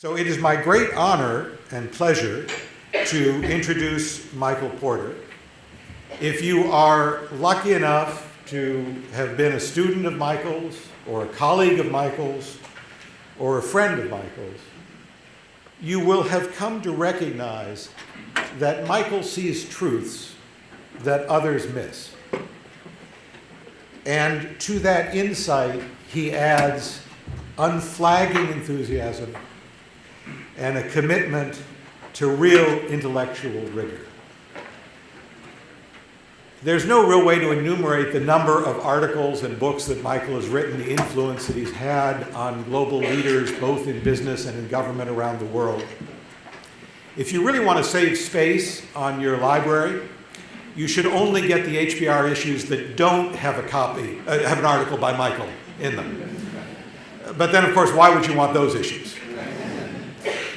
So it is my great honor and pleasure to introduce Michael Porter. If you are lucky enough to have been a student of Michael's, or a colleague of Michael's, or a friend of Michael's, you will have come to recognize that Michael sees truths that others miss. And to that insight, he adds unflagging enthusiasm and a commitment to real intellectual rigor. There's no real way to enumerate the number of articles and books that Michael has written, the influence that he's had on global leaders, both in business and in government around the world. If you really want to save space on your library, you should only get the HBR issues that don't have a copy, have an article by Michael in them. But then, of course, why would you want those issues?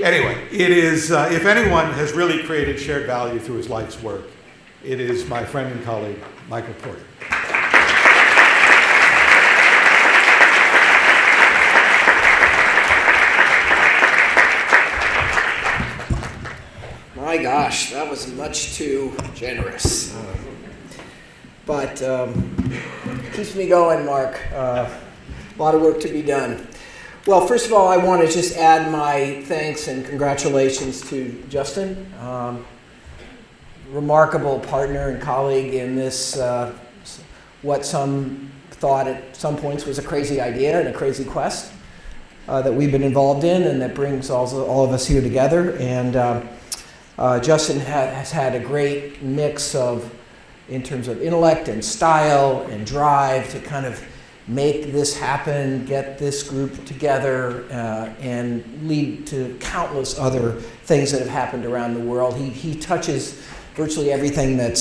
Anyway, it is, if anyone has really created shared value through his life's work, it is my friend and colleague, Michael Porter. My gosh, that was much too generous. But keeps me going, Mark. A lot of work to be done. Well, first of all, I want to just add my thanks and congratulations to Justin. Remarkable partner and colleague in this, what some thought at some points was a crazy idea and a crazy quest that we've been involved in, and that brings all of us here together. And Justin has had a great mix in terms of intellect and style and drive to kind of make this happen, get this group together, and lead to countless other things that have happened around the world. He touches virtually everything that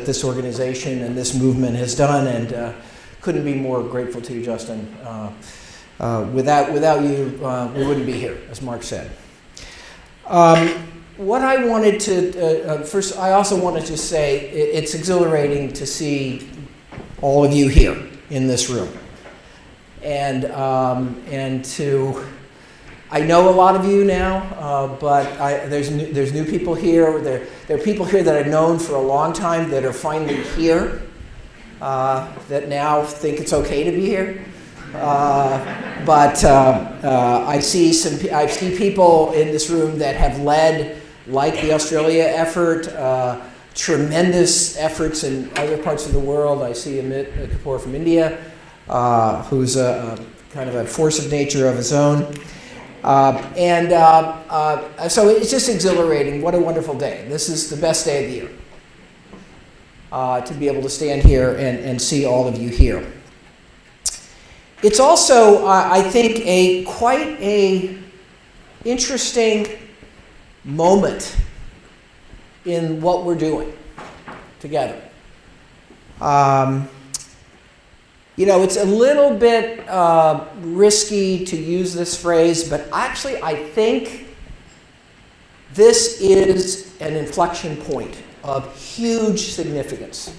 this organization and this movement has done, and couldn't be more grateful to you, Justin. Without you, we wouldn't be here, as Mark said. What I wanted to, first, I also wanted to say it's exhilarating to see all of you here in this room. And to, I know a lot of you now, but there's new people here. There are people here that I've known for a long time that are finally here, that now think it's okay to be here. But I see people in this room that have led, like the Australia effort, tremendous efforts in other parts of the world. I see Amit Kapoor from India, who's a kind of a force of nature of his own. So it's just exhilarating. What a wonderful day. This is the best day of the year, to be able to stand here and see all of you here. It's also, I think, quite a interesting moment in what we're doing together. It's a little bit risky to use this phrase, but actually I think this is an inflection point of huge significance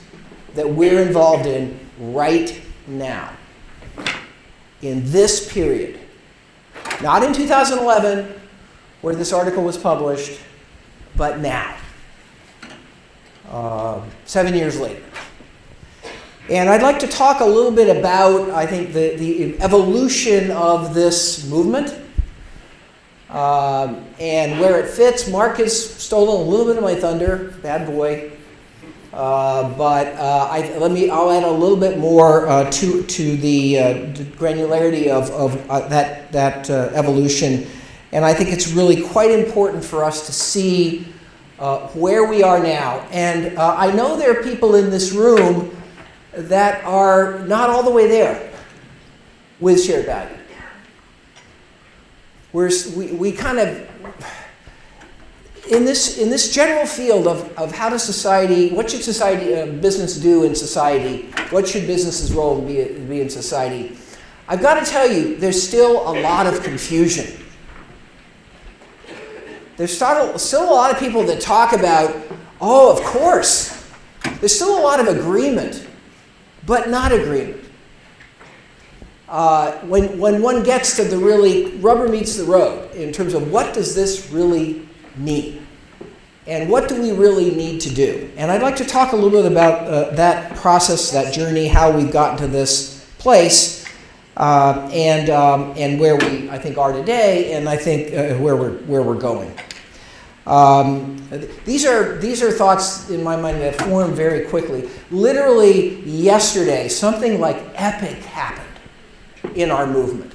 that we're involved in right now, in this period. Not in 2011, where this article was published, but now, 7 years later. And I'd like to talk a little bit about, I think, the evolution of this movement and where it fits. Mark has stolen a little bit of my thunder, bad boy. But I'll add a little bit more to the granularity of that evolution. And I think it's really quite important for us to see where we are now. And I know there are people in this room that are not all the way there with shared value. We kind of, in this general field of how does society, what should business do in society, what should business's role be in society, I've got to tell you, there's still a lot of confusion. There's still a lot of people that talk about, oh, of course. There's still a lot of agreement, but not agreement. when one gets to the really rubber meets the road in terms of what does this really mean? And what do we really need to do? And I'd like to talk a little bit about that process, that journey, how we've gotten to this place, and where we, I think, are today, and I think where we're going. These are thoughts in my mind that form very quickly. Literally yesterday, something like epic happened in our movement.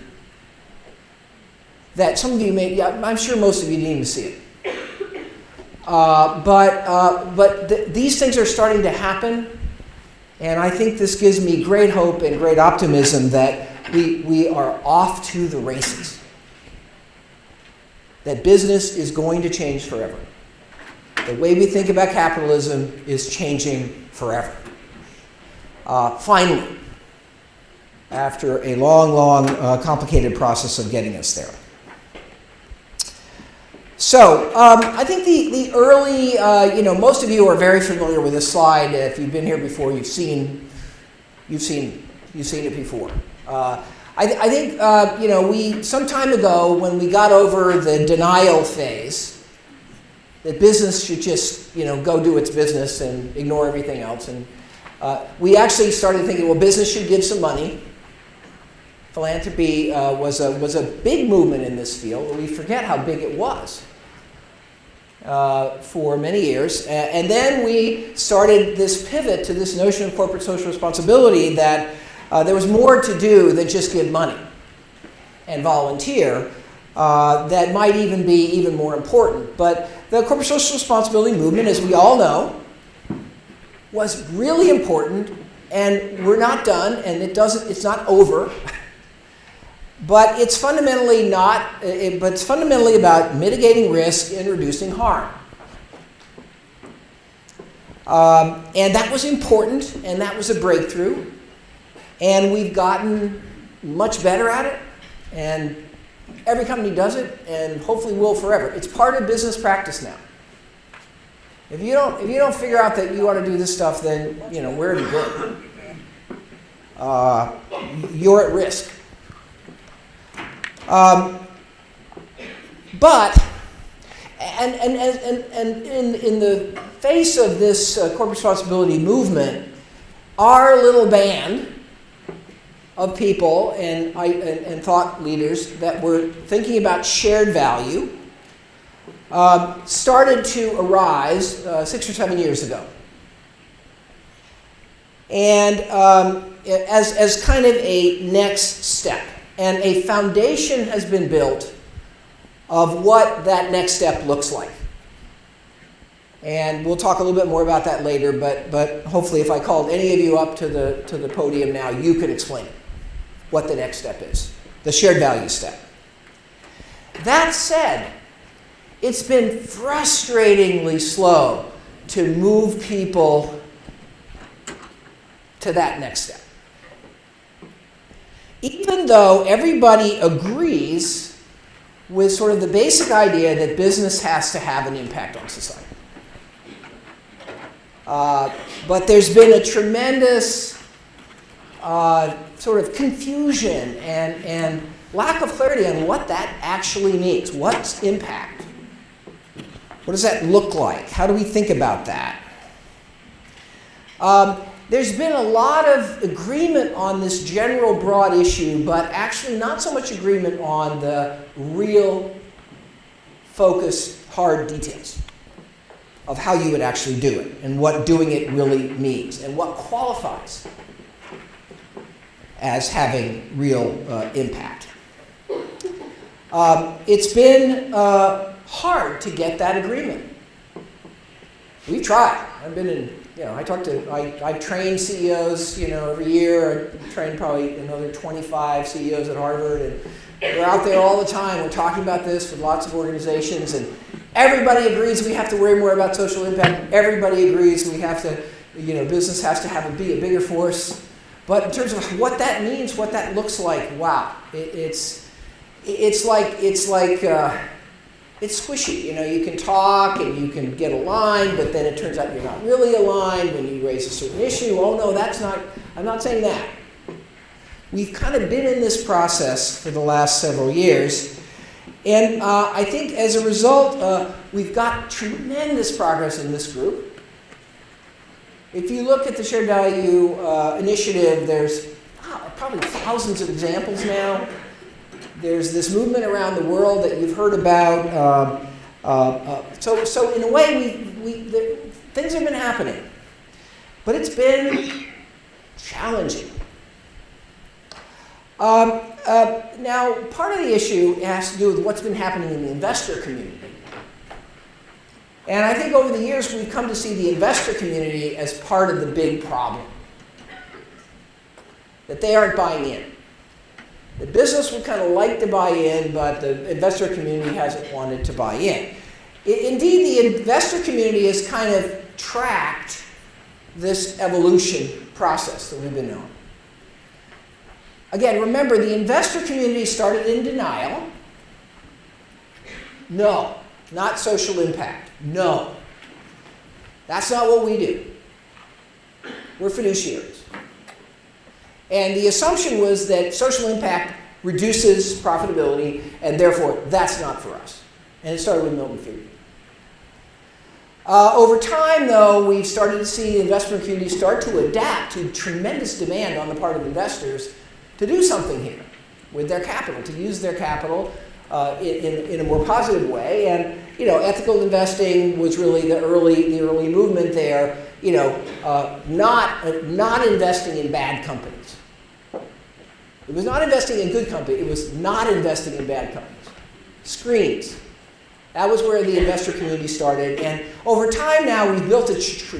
That some of you I'm sure most of you didn't even see it. These things are starting to happen, and I think this gives me great hope and great optimism that we are off to the races. That business is going to change forever. The way we think about capitalism is changing forever. Finally, after a long, complicated process of getting us there. So, I think the early, most of you are very familiar with this slide. If you've been here before, you've seen it before. I think, we, some time ago, when we got over the denial phase, that business should just, go do its business and ignore everything else. And we actually started thinking, well, business should give some money. Philanthropy was a big movement in this field. We forget how big it was for many years. And then we started this pivot to this notion of corporate social responsibility that there was more to do than just give money and volunteer. That might even be even more important. But the corporate social responsibility movement, as we all know, was really important, and we're not done, and it's not over. But it's fundamentally it's fundamentally about mitigating risk and reducing harm. And that was important, and that was a breakthrough. And we've gotten much better at it, and every company does it, and hopefully will forever. It's part of business practice now. If you don't figure out that you ought to do this stuff, then where have you been? You're at risk. But in the face of this corporate responsibility movement, our little band of people and thought leaders that were thinking about shared value started to arise 6 or 7 years ago. And as kind of a next step. And a foundation has been built of what that next step looks like. And we'll talk a little bit more about that later, but hopefully if I called any of you up to the podium now, you could explain it, what the next step is, the shared value step. That said, it's been frustratingly slow to move people to that next step. Even though everybody agrees with sort of the basic idea that business has to have an impact on society. But there's been a tremendous sort of confusion and lack of clarity on what that actually means. What's impact? What does that look like? How do we think about that? There's been a lot of agreement on this general broad issue, but actually not so much agreement on the real focused, hard details of how you would actually do it and what doing it really means and what qualifies as having real impact. It's been hard to get that agreement. We've tried. I've been in, I train CEOs, every year. I train probably another 25 CEOs at Harvard, and we're out there all the time. We're talking about this with lots of organizations, and everybody agrees we have to worry more about social impact. Everybody agrees we have to, business has to be a bigger force. But in terms of what that means, what that looks like, wow, it's squishy. You can talk and you can get aligned, but then it turns out you're not really aligned when you raise a certain issue. Oh no, I'm not saying that. We've kind of been in this process for the last several years. And I think as a result, we've got tremendous progress in this group. If you look at the Shared Value Initiative, there's probably thousands of examples now. There's this movement around the world that you've heard about. So in a way, things have been happening. But it's been challenging. Now, part of the issue has to do with what's been happening in the investor community. And I think over the years, we've come to see the investor community as part of the big problem. That they aren't buying in. The business would kind of like to buy in, but the investor community hasn't wanted to buy in. Indeed, the investor community has kind of tracked this evolution process that we've been on. Again, remember, the investor community started in denial. No, not social impact. No. That's not what we do. We're fiduciaries. And the assumption was that social impact reduces profitability, and therefore, that's not for us. And it started with Milton Friedman. Over time, though, we've started to see the investment community start to adapt to tremendous demand on the part of investors to do something here with their capital, to use their capital in a more positive way. And ethical investing was really the early movement there. Not investing in bad companies. It was not investing in good companies. It was not investing in bad companies. Screens. That was where the investor community started. And over time now, we've built a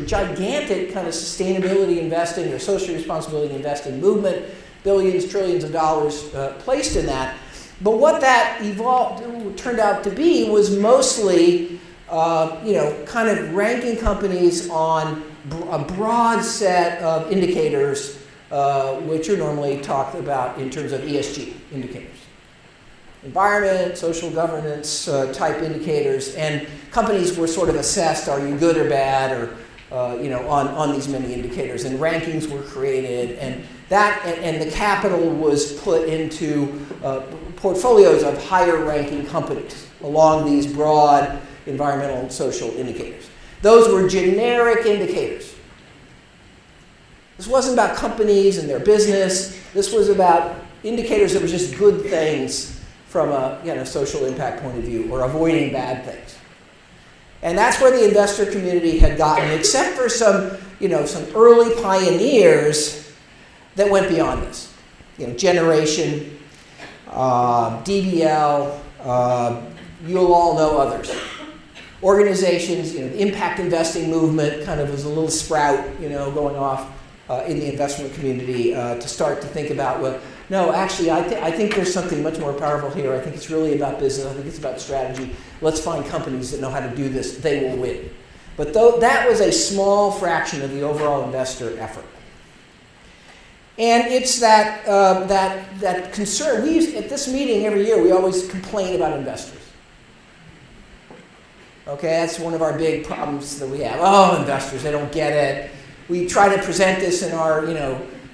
gigantic kind of sustainability investing or social responsibility investing movement, billions, trillions of dollars placed in that. But what that turned out to be was mostly, kind of ranking companies on a broad set of indicators, which are normally talked about in terms of ESG indicators. Environment, social governance type indicators, and companies were sort of assessed, are you good or bad, or on these many indicators, and rankings were created, and the capital was put into portfolios of higher ranking companies along these broad environmental and social indicators. Those were generic indicators. This wasn't about companies and their business. This was about indicators that were just good things from a social impact point of view, or avoiding bad things. And that's where the investor community had gotten, except for some early pioneers that went beyond this. Generation, DBL, you'll all know others. Organizations, the impact investing movement kind of was a little sprout, going off in the investment community to start to think about, well, no, actually, I think there's something much more powerful here. I think it's really about business. I think it's about strategy. Let's find companies that know how to do this. They will win. But that was a small fraction of the overall investor effort. And it's that concern. At this meeting every year, we always complain about investors. Okay, that's one of our big problems that we have. Oh, investors, they don't get it. We try to present this in our,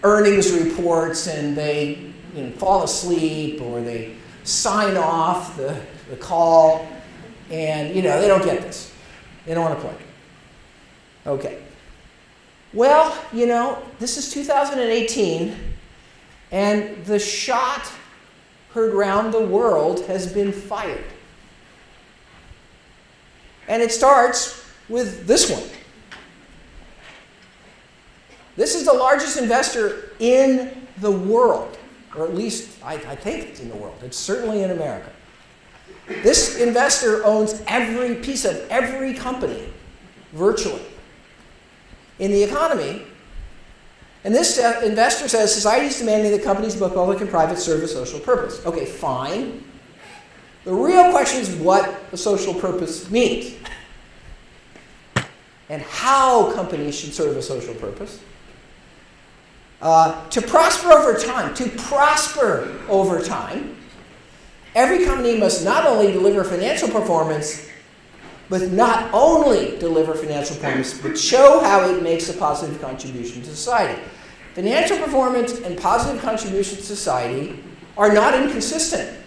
earnings reports, and they fall asleep, or they sign off the call, and they don't get this. They don't want to play. Okay. Well, this is 2018, and the shot heard round the world has been fired. And it starts with this one. This is the largest investor in the world, or at least I think it's in the world. It's certainly in America. This investor owns every piece of every company, virtually, in the economy. And this investor says society is demanding that companies, both public and private, serve a social purpose. Okay, fine. The real question is what a social purpose means, and how companies should serve a social purpose. To prosper over time, every company must not only deliver financial performance, but not only deliver financial performance, but show how it makes a positive contribution to society. Financial performance and positive contribution to society are not inconsistent.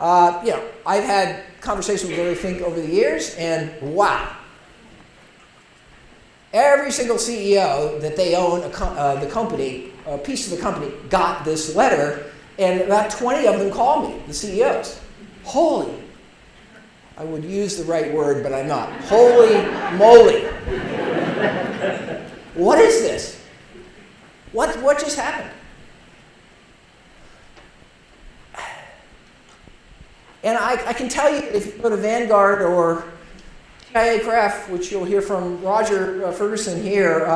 I've had conversations with Larry Fink over the years, and wow. Every single CEO that they own the company, a piece of the company, got this letter, and about 20 of them called me, the CEOs. Holy, I would use the right word, but I'm not. Holy moly. What is this? What just happened? And I can tell you, if you go to Vanguard or TIA Craft, which you'll hear from Roger Ferguson here,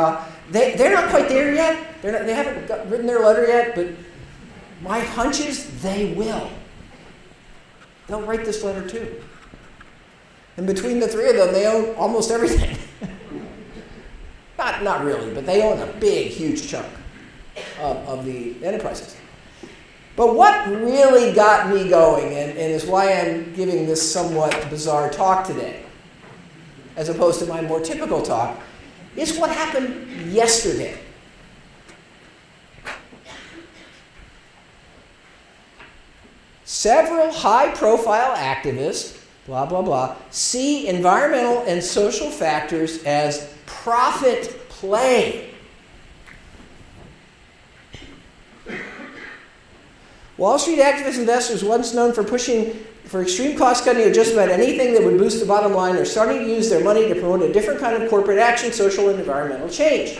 they're not quite there yet. They haven't written their letter yet, but my hunch is they will. They'll write this letter too. And between the three of them, they own almost everything. Not really, but they own a big, huge chunk of the enterprises. But what really got me going, and is why I'm giving this somewhat bizarre talk today, as opposed to my more typical talk, is what happened yesterday. Several high-profile activists, blah, blah, blah, see environmental and social factors as profit play. Wall Street activist investors, once known for pushing for extreme cost cutting or just about anything that would boost the bottom line, are starting to use their money to promote a different kind of corporate action, social and environmental change.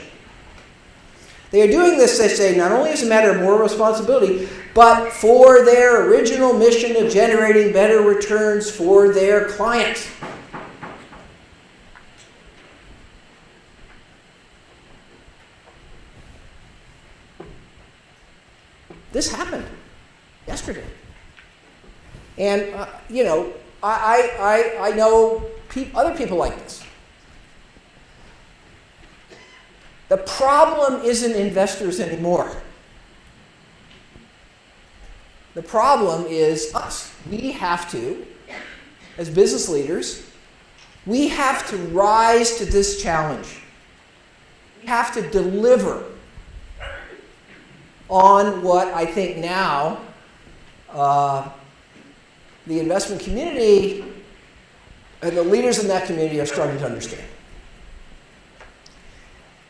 They are doing this, they say, not only as a matter of moral responsibility, but for their original mission of generating better returns for their clients. This happened yesterday. And, I know other people like this. The problem isn't investors anymore. The problem is us. We have to, as business leaders, we have to rise to this challenge. We have to deliver on what I think now the investment community and the leaders in that community are starting to understand.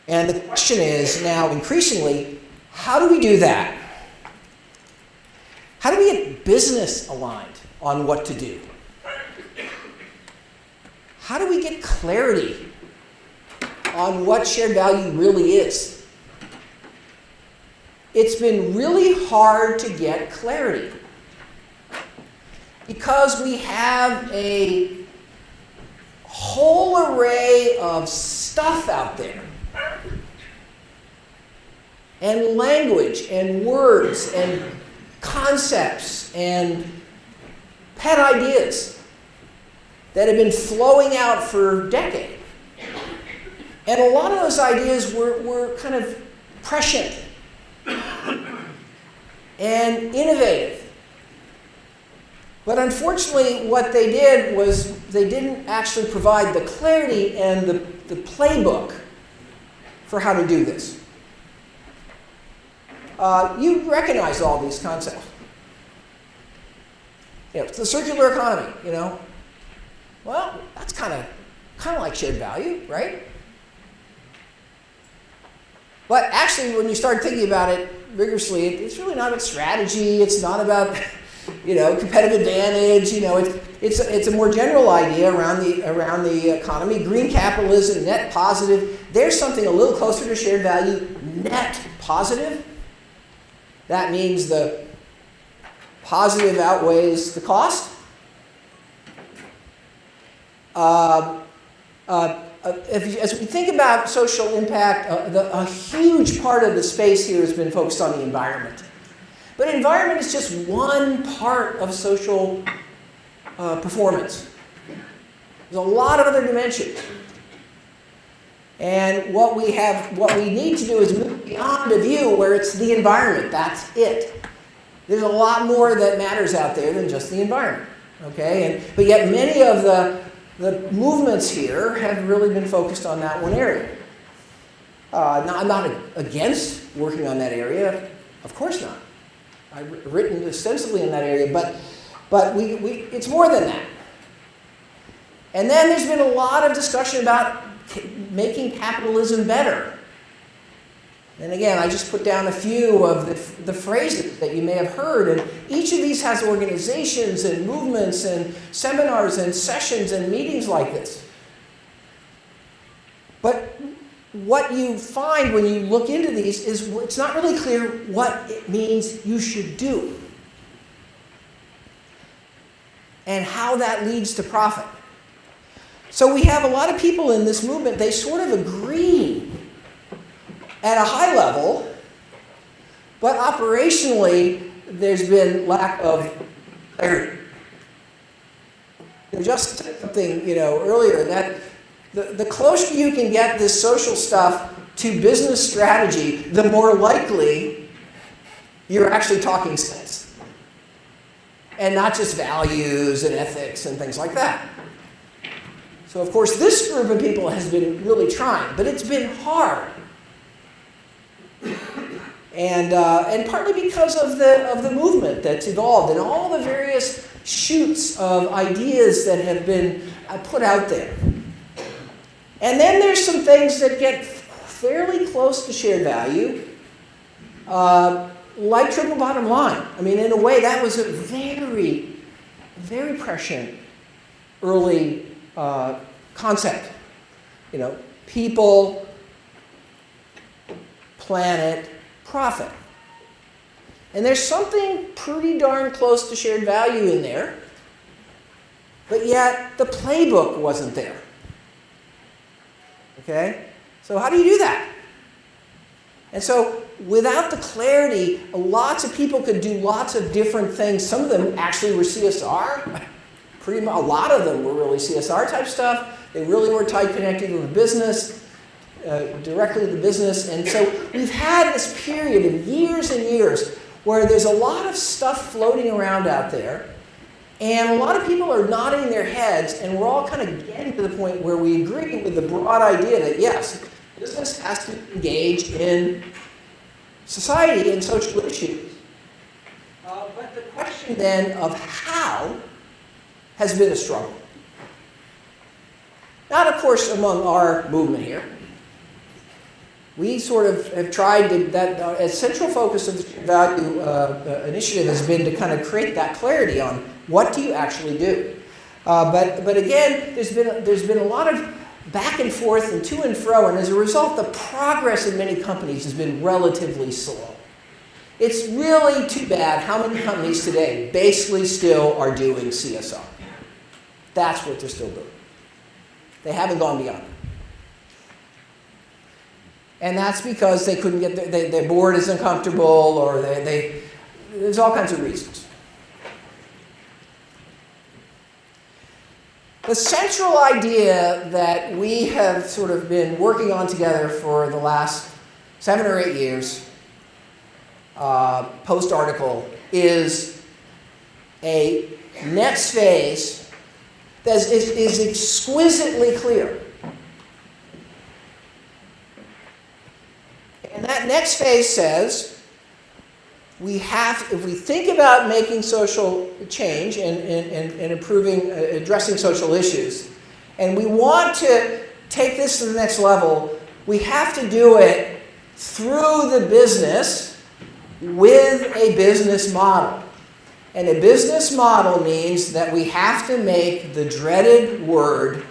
And the question is now increasingly, how do we do that? How do we get business aligned on what to do? How do we get clarity on what shared value really is? It's been really hard to get clarity because we have a whole array of stuff out there, and language and words and concepts and pet ideas that have been flowing out for decades. And a lot of those ideas were kind of prescient and innovative. But unfortunately, what they did was they didn't actually provide the clarity and the playbook for how to do this. You recognize all these concepts. It's the circular economy, Well, that's kind of like shared value, right? But actually, when you start thinking about it rigorously, it's really not about strategy. It's not about, competitive advantage. It's a more general idea around the economy. Green capitalism, net positive. There's something a little closer to shared value, net positive. That means the positive outweighs the cost. As we think about social impact, a huge part of the space here has been focused on the environment. But environment is just one part of social performance. There's a lot of other dimensions. And what we need to do is move beyond a view where it's the environment, that's it. There's a lot more that matters out there than just the environment, okay? But yet many of the the movements here have really been focused on that one area. I'm not against working on that area, of course not. I've written extensively in that area, but it's more than that. And then there's been a lot of discussion about making capitalism better. And again, I just put down a few of the phrases that you may have heard, and each of these has organizations and movements and seminars and sessions and meetings like this. But what you find when you look into these is it's not really clear what it means you should do and how that leads to profit. So we have a lot of people in this movement, they sort of agree at a high level, but operationally, there's been lack of clarity. Just said something, earlier, that the closer you can get this social stuff to business strategy, the more likely you're actually talking sense. And not just values and ethics and things like that. So of course, this group of people has been really trying, but it's been hard. And partly because of the movement that's evolved and all the various shoots of ideas that have been put out there. And then there's some things that get fairly close to shared value, like triple bottom line. I mean, in a way, that was a very, very prescient early concept. People, planet, profit. And there's something pretty darn close to shared value in there, but yet the playbook wasn't there. Okay? So how do you do that? And so without the clarity, lots of people could do lots of different things. Some of them actually were CSR. A lot of them were really CSR type stuff. They really were tight connected with the business, directly to the business. And so we've had this period of years and years where there's a lot of stuff floating around out there. And a lot of people are nodding their heads, and we're all kind of getting to the point where we agree with the broad idea that, yes, business has to engage in society and social issues. But the question then of how has been a struggle. Not, of course, among our movement here. We sort of have tried to, a central focus of the value initiative has been to kind of create that clarity on what do you actually do. But again, there's been a lot of back and forth and to and fro, and as a result, the progress in many companies has been relatively slow. It's really too bad how many companies today basically still are doing CSR. That's what they're still doing. They haven't gone beyond it. And that's because they couldn't get, their board is uncomfortable, or there's all kinds of reasons. The central idea that we have sort of been working on together for the last 7 or 8 years, post-article, is a next phase that is exquisitely clear. And that next phase says, if we think about making social change and improving, addressing social issues, and we want to take this to the next level, we have to do it through the business with a business model. And a business model means that we have to make the dreaded word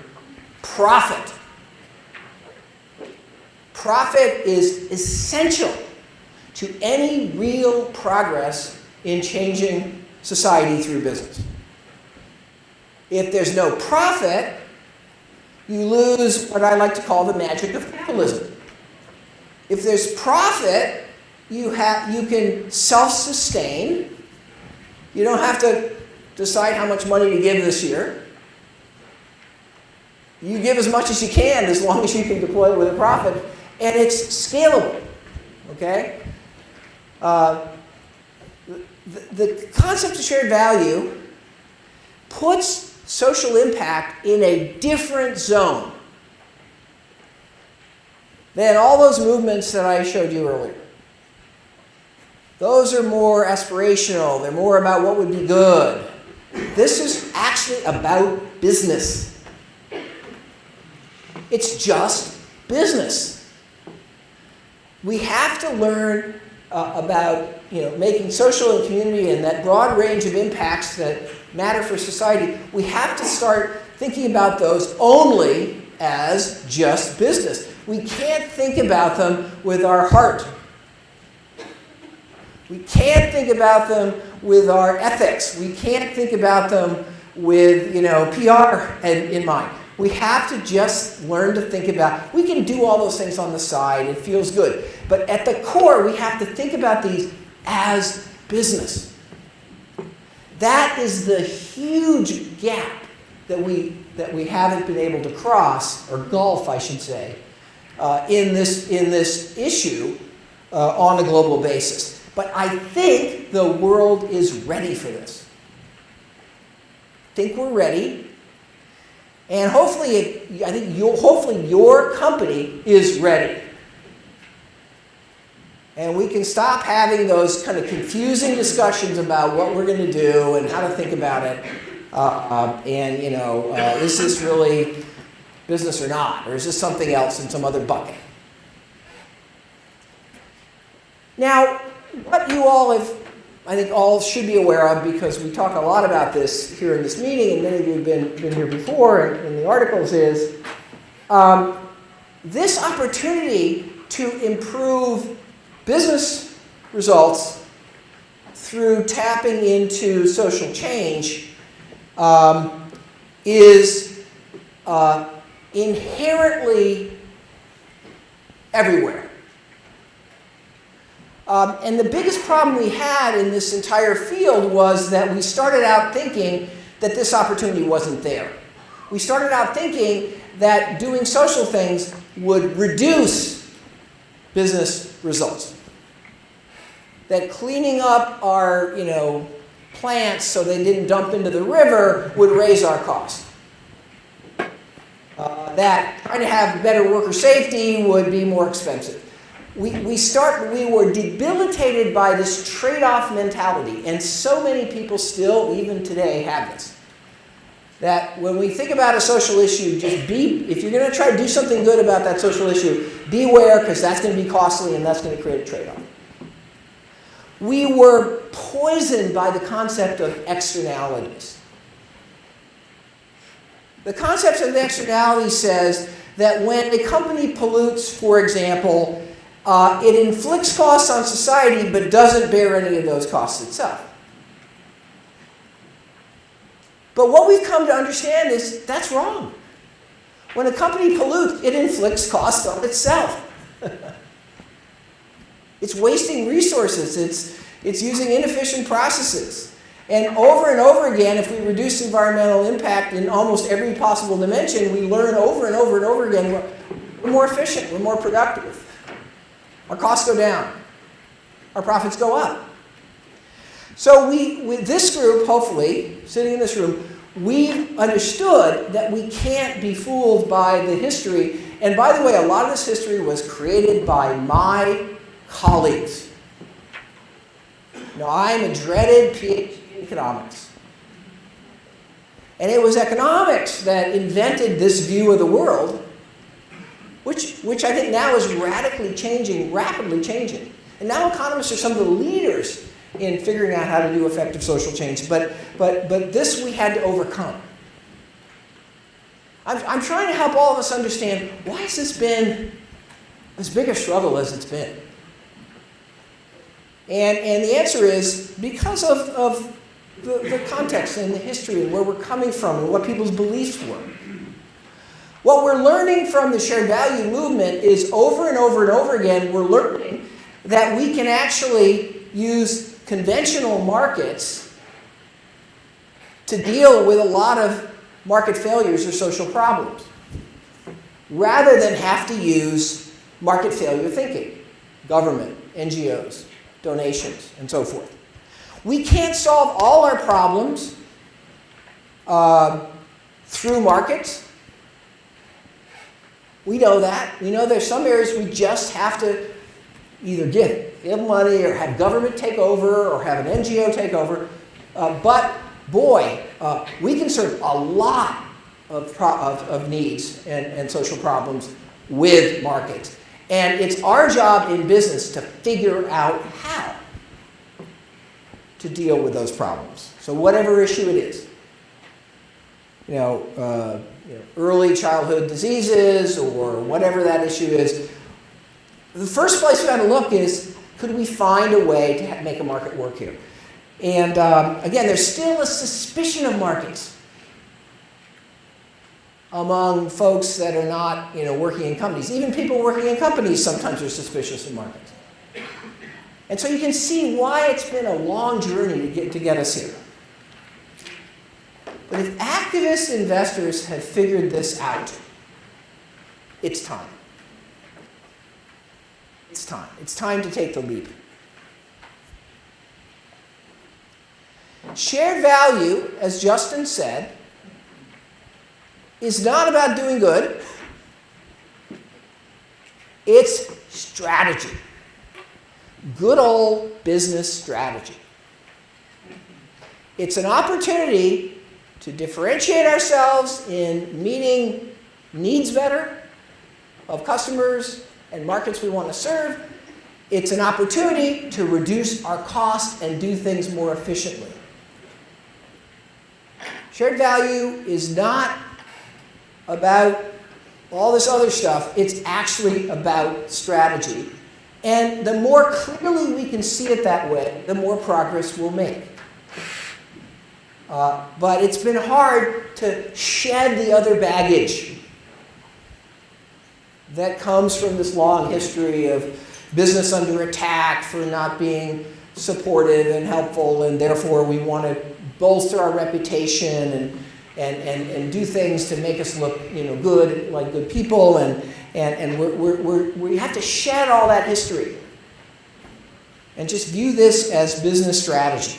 profit. Profit is essential to any real progress in changing society through business. If there's no profit, you lose what I like to call the magic of capitalism. If there's profit, you can self-sustain. You don't have to decide how much money to give this year. You give as much as you can as long as you can deploy it with a profit. And it's scalable, okay? The concept of shared value puts social impact in a different zone than all those movements that I showed you earlier. Those are more aspirational. They're more about what would be good. This is actually about business. It's just business. We have to learn about making social and community and that broad range of impacts that matter for society. We have to start thinking about those only as just business. We can't think about them with our heart. We can't think about them with our ethics. We can't think about them with PR in mind. We have to just learn to think about, we can do all those things on the side, it feels good. But at the core, we have to think about these as business. That is the huge gap that we haven't been able to cross, or gulf, I should say, in this issue on a global basis. But I think the world is ready for this. I think we're ready. And hopefully, hopefully your company is ready. And we can stop having those kind of confusing discussions about what we're going to do and how to think about it. Is this really business or not? Or is this something else in some other bucket? Now, what you all all should be aware of, because we talk a lot about this here in this meeting, and many of you have been here before in the articles, is this opportunity to improve business results through tapping into social change is inherently everywhere. And the biggest problem we had in this entire field was that we started out thinking that this opportunity wasn't there. We started out thinking that doing social things would reduce business results. That cleaning up our, plants so they didn't dump into the river would raise our cost. That trying to have better worker safety would be more expensive. We were debilitated by this trade-off mentality, and so many people still, even today, have this. That when we think about a social issue, if you're going to try to do something good about that social issue, beware, because that's going to be costly and that's going to create a trade-off. We were poisoned by the concept of externalities. The concept of externalities says that when a company pollutes, for example, it inflicts costs on society but doesn't bear any of those costs itself. But what we've come to understand is that's wrong. When a company pollutes, it inflicts costs on itself. It's wasting resources. It's using inefficient processes. And over again, if we reduce environmental impact in almost every possible dimension, we learn over and over again we're more efficient, we're more productive. Our costs go down. Our profits go up. So with this group, hopefully, sitting in this room, we've understood that we can't be fooled by the history. And by the way, a lot of this history was created by my colleagues. Now, I'm a dreaded PhD in economics. And it was economics that invented this view of the world, which I think now is rapidly changing. And now economists are some of the leaders in figuring out how to do effective social change. But this we had to overcome. I'm trying to help all of us understand, why has this been as big a struggle as it's been? And the answer is because of the context and the history and where we're coming from and what people's beliefs were. What we're learning from the shared value movement is over and over again, we're learning that we can actually use conventional markets to deal with a lot of market failures or social problems, rather than have to use market failure thinking, government, NGOs, donations, and so forth. We can't solve all our problems through markets. We know that. We know there's some areas we just have to either give money or have government take over or have an NGO take over. But boy, we can serve a lot of needs and social problems with markets. And it's our job in business to figure out how to deal with those problems. So whatever issue it is, early childhood diseases or whatever that issue is, the first place we got to look is, could we find a way to make a market work here? And again, there's still a suspicion of markets among folks that are not, working in companies. Even people working in companies sometimes are suspicious of markets. And so you can see why it's been a long journey to get us here. But if activist investors have figured this out, it's time. It's time. It's time to take the leap. Shared value, as Justin said, is not about doing good. It's strategy. Good old business strategy. It's an opportunity to differentiate ourselves in meeting needs better of customers and markets we want to serve. It's an opportunity to reduce our costs and do things more efficiently. Shared value is not about all this other stuff. It's actually about strategy. And the more clearly we can see it that way, the more progress we'll make. But it's been hard to shed the other baggage that comes from this long history of business under attack for not being supportive and helpful, and therefore we want to bolster our reputation and do things to make us look good, like good people, and we have to shed all that history and just view this as business strategy.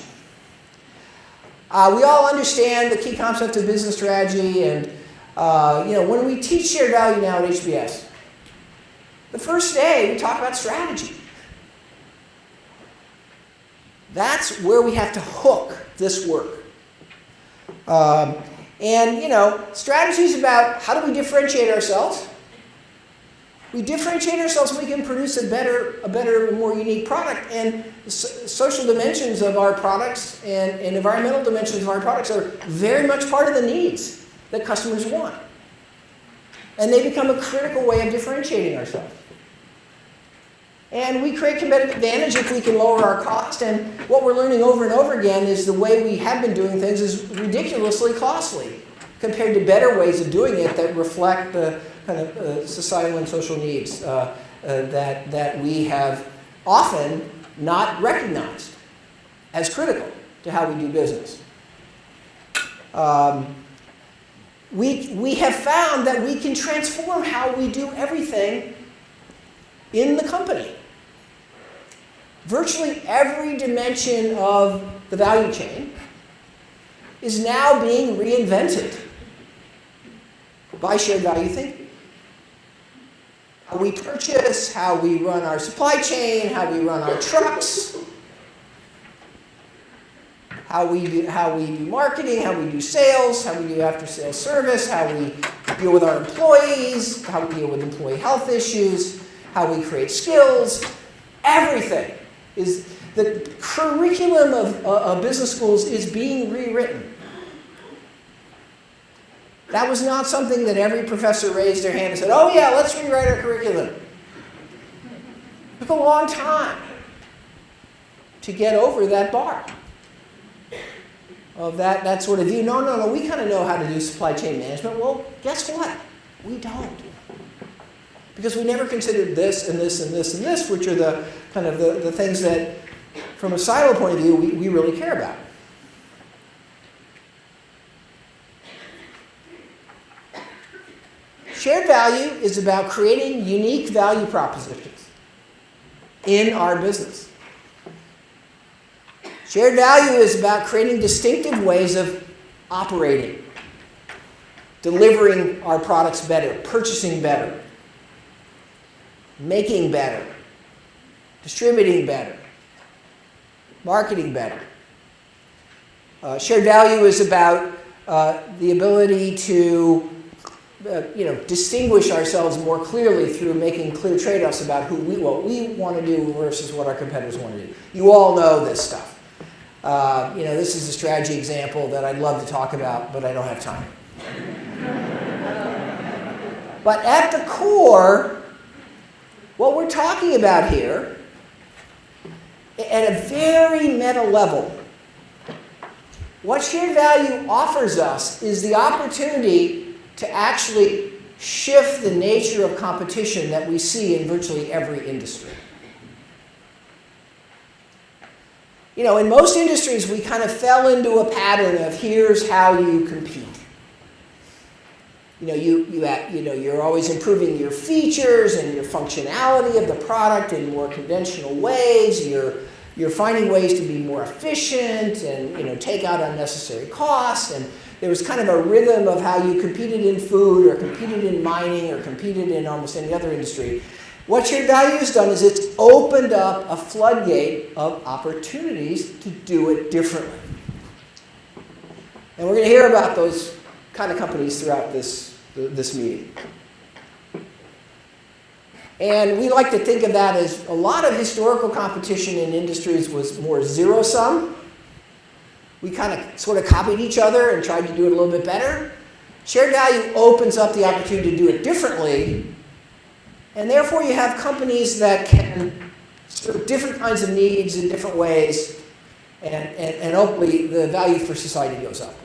We all understand the key concept of business strategy, and when we teach shared value now at HBS, the first day we talk about strategy. That's where we have to hook this work. Strategy is about how do we differentiate ourselves. We differentiate ourselves so we can produce a better, more unique product. And social dimensions of our products and environmental dimensions of our products are very much part of the needs that customers want. And they become a critical way of differentiating ourselves. And we create competitive advantage if we can lower our cost. And what we're learning over and over again is the way we have been doing things is ridiculously costly compared to better ways of doing it that reflect the kind of societal and social needs that we have often not recognized as critical to how we do business. We have found that we can transform how we do everything in the company. Virtually every dimension of the value chain is now being reinvented by shared value thinking. How we purchase, how we run our supply chain, how we run our trucks, how we do marketing, how we do sales, how we do after-sales service, how we deal with our employees, how we deal with employee health issues, how we create skills. Everything is, the curriculum of business schools is being rewritten. That was not something that every professor raised their hand and said, oh yeah, let's rewrite our curriculum. It took a long time to get over that bar of that sort of view. No, we kind of know how to do supply chain management. Well, guess what? We don't. Because we never considered this and this and this and this, which are the kind of the things that, from a silo point of view, we really care about. Shared value is about creating unique value propositions in our business. Shared value is about creating distinctive ways of operating, delivering our products better, purchasing better, making better, distributing better, marketing better. Shared value is about the ability to distinguish ourselves more clearly through making clear trade-offs about what we want to do versus what our competitors want to do. You all know this stuff. This is a strategy example that I'd love to talk about, but I don't have time. But at the core, what we're talking about here, at a very meta level, what shared value offers us is the opportunity to actually shift the nature of competition that we see in virtually every industry. In most industries, we kind of fell into a pattern of here's how you compete. You're always improving your features and your functionality of the product in more conventional ways. You're finding ways to be more efficient and take out unnecessary costs. And there was kind of a rhythm of how you competed in food or competed in mining or competed in almost any other industry. What shared value has done is it's opened up a floodgate of opportunities to do it differently. And we're going to hear about those kind of companies throughout this meeting. And we like to think of that as a lot of historical competition in industries was more zero-sum. We kind of sort of copied each other and tried to do it a little bit better. Shared value opens up the opportunity to do it differently. And therefore, you have companies that can serve different kinds of needs in different ways. And hopefully, the value for society goes up.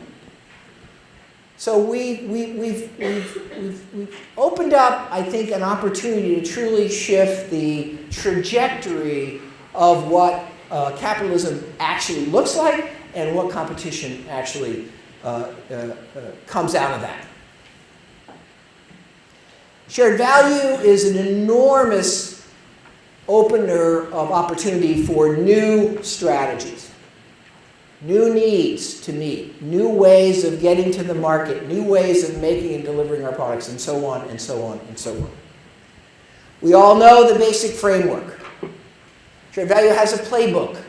So we've opened up, I think, an opportunity to truly shift the trajectory of what capitalism actually looks like and what competition actually comes out of that. Shared value is an enormous opener of opportunity for new strategies, new needs to meet, new ways of getting to the market, new ways of making and delivering our products, and so on, and so on, and so on. We all know the basic framework. Shared value has a playbook.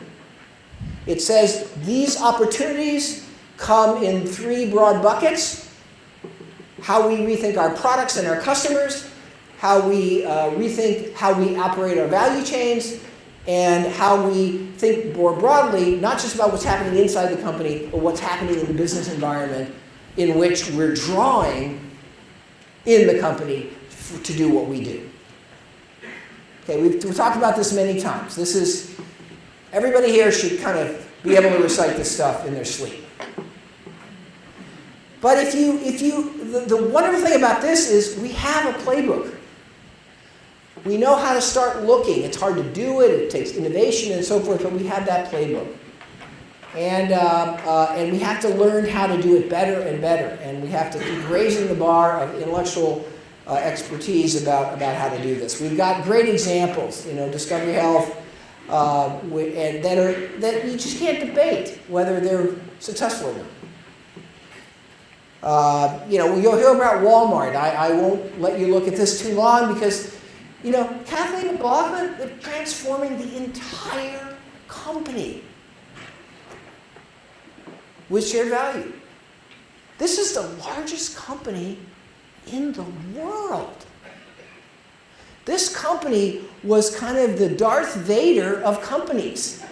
It says these opportunities come in 3 broad buckets: how we rethink our products and our customers, how we rethink how we operate our value chains, and how we think more broadly, not just about what's happening inside the company, but what's happening in the business environment in which we're drawing in the company to do what we do. Okay, we've talked about this many times. Everybody here should kind of be able to recite this stuff in their sleep. But the wonderful thing about this is we have a playbook. We know how to start looking. It's hard to do it. It takes innovation and so forth, but we have that playbook. And we have to learn how to do it better and better. And we have to keep raising the bar of intellectual expertise about how to do this. We've got great examples, Discovery Health, and that you just can't debate whether they're successful or not. You'll hear about Walmart. I won't let you look at this too long because, Kathleen McLaughlin is transforming the entire company with shared value. This is the largest company in the world. This company was kind of the Darth Vader of companies.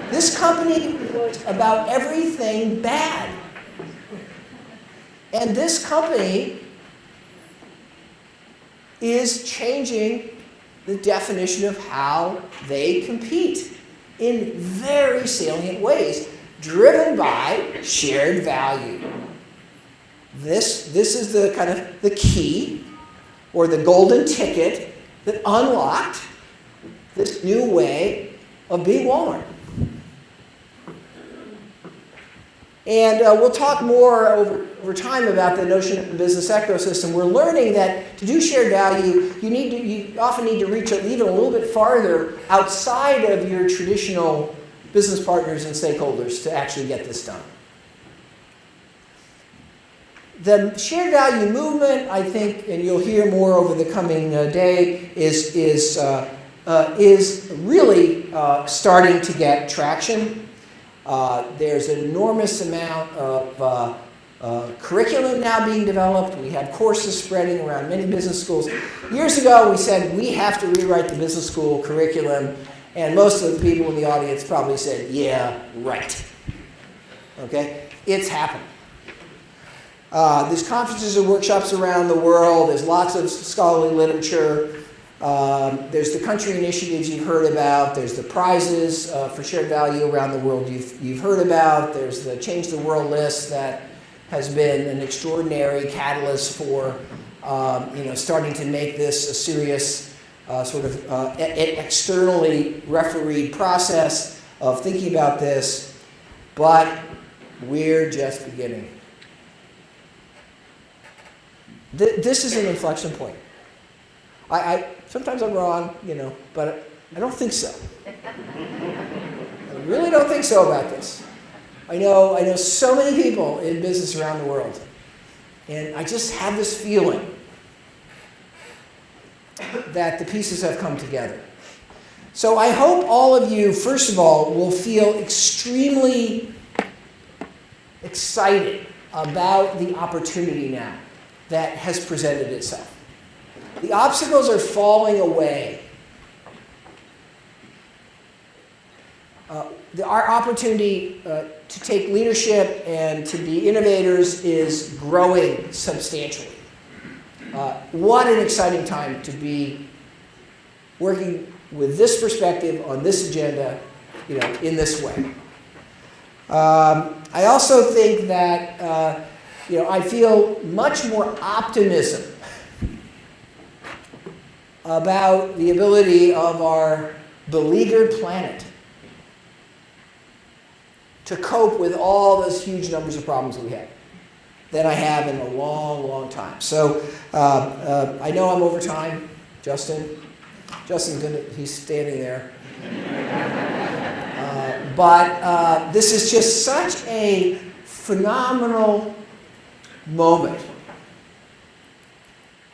This company was about everything bad. And this company is changing the definition of how they compete in very salient ways, driven by shared value. This is the kind of the key or the golden ticket that unlocked this new way of being Walmart. And we'll talk more over time about the notion of the business ecosystem. We're learning that to do shared value, you often need to reach even a little bit farther outside of your traditional business partners and stakeholders to actually get this done. The shared value movement, I think, and you'll hear more over the coming day, is really starting to get traction. There's an enormous amount of curriculum now being developed. We have courses spreading around many business schools. Years ago, we said we have to rewrite the business school curriculum, and most of the people in the audience probably said, yeah, right. Okay? It's happening. There's conferences and workshops around the world. There's lots of scholarly literature. There's the country initiatives you've heard about. There's the prizes for shared value around the world you've heard about. There's the Change the World list that has been an extraordinary catalyst for starting to make this a serious sort of externally refereed process of thinking about this. But we're just beginning. This is an inflection point. Sometimes I'm wrong, but I don't think so. I really don't think so about this. I know so many people in business around the world, and I just have this feeling that the pieces have come together. So I hope all of you, first of all, will feel extremely excited about the opportunity now that has presented itself. The obstacles are falling away. Our opportunity to take leadership and to be innovators is growing substantially. What an exciting time to be working with this perspective on this agenda, in this way. I also think that I feel much more optimism about the ability of our beleaguered planet to cope with all those huge numbers of problems we have than I have in a long, long time. So I know I'm over time. Justin's he's standing there. But this is just such a phenomenal moment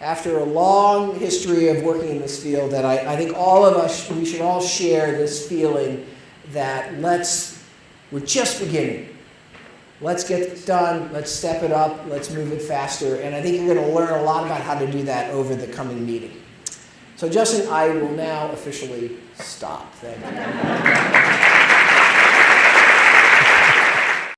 after a long history of working in this field that I think all of us, we should all share this feeling that we're just beginning. Let's get it done, let's step it up, let's move it faster, and I think you're going to learn a lot about how to do that over the coming meeting. So Justin, I will now officially stop. Thank you.